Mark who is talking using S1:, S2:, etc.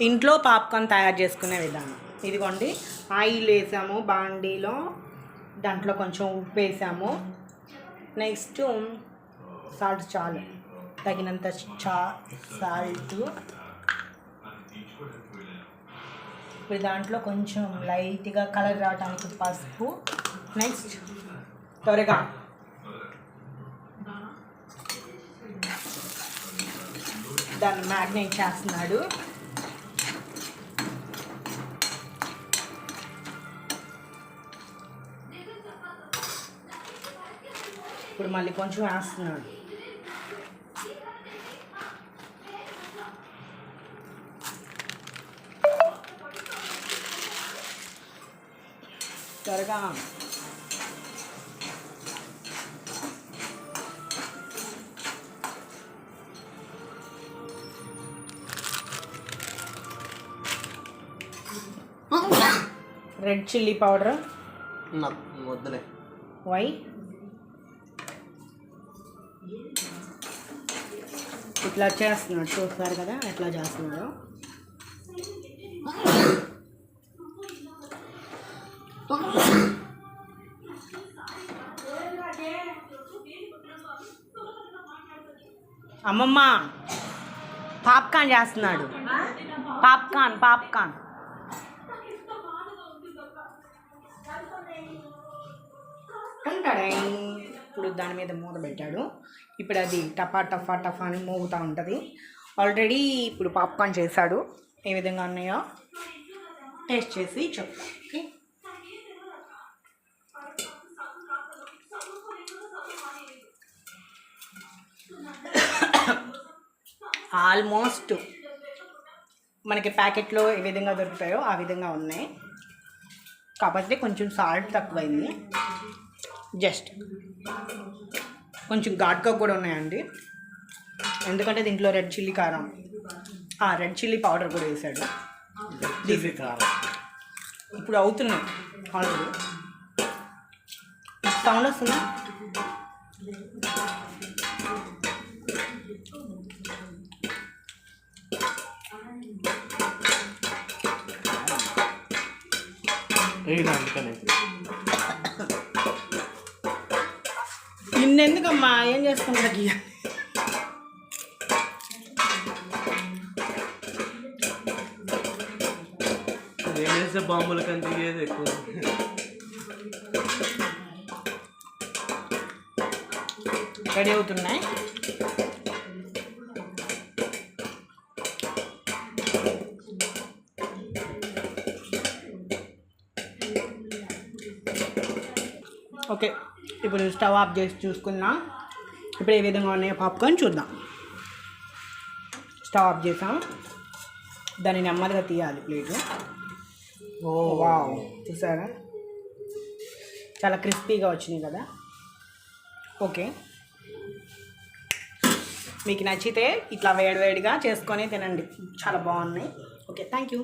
S1: ఇంట్లో పాప్కార్న్ తయారు చేసుకునే విధానం ఇదిగోండి. ఆయిల్ వేసాము బాండీలో, దాంట్లో కొంచెం ఉప్పు వేసాము. నెక్స్ట్ సాల్ట్ చాలు, తగినంత సాల్ట్. ఇప్పుడు దాంట్లో కొంచెం లైట్గా కలర్ రావడానికి పసుపు. నెక్స్ట్ త్వరగా దాన్ని మ్యాగ్నేట్ చేస్తున్నాడు. ఇప్పుడు మళ్ళీ కొంచెం వేస్తున్నాడు. త్వరగా రెడ్ చిల్లీ పౌడర్
S2: వద్దులే.
S1: వై ఇట్లా చేస్తున్నాడు, చూస్తారు కదా ఎట్లా చేస్తున్నాడు. అమ్మమ్మ పాప్కార్న్ చేస్తున్నాడు. పాప్కార్న్ ఇప్పుడు దాని మీద మూత పెట్టాడు. ఇప్పుడు అది టఫా టఫా టఫా అని మోగుతూ ఉంటుంది. ఆల్రెడీ ఇప్పుడు పాప్కార్న్ చేశాడు. ఏ విధంగా ఉన్నాయో టేస్ట్ చేసి చెప్తాం. ఓకే, ఆల్మోస్ట్ మనకి ప్యాకెట్లో ఏ విధంగా దొరుకుతాయో ఆ విధంగా ఉన్నాయి. కాకపోతే కొంచెం సాల్ట్ తక్కువైంది. జస్ట్ కొంచెం ఘాటుగా కూడా ఉన్నాయండి, ఎందుకంటే దీంట్లో రెడ్ చిల్లీ కారం, రెడ్ చిల్లీ పౌడర్ కూడా వేసాడు. ఇప్పుడు అవుతున్నాయి ఆల్రెడీ. సౌండ్ వస్తుందా? నిన్నెందుకమ్మా ఏం చేసుకుంటా
S2: బాంబుల కంటే ఎక్కువ.
S1: రెడీ అవుతున్నాయి. ఓకే, ఇప్పుడు స్టవ్ ఆఫ్ చేసి చూసుకుందాం. ఇప్పుడు ఏ విధంగా ఉన్నాయో పాప్కార్న్ చూద్దాం. స్టవ్ ఆఫ్ చేసాం, దాన్ని నెమ్మదిగా తీయాలి ప్లేటు. ఓ వావ్, చూసారా చాలా క్రిస్పీగా వచ్చినాయి కదా. ఓకే, మీకు నచ్చితే ఇట్లా వేడివేడిగా చేసుకొని తినండి, చాలా బాగున్నాయి. Okay, thank you.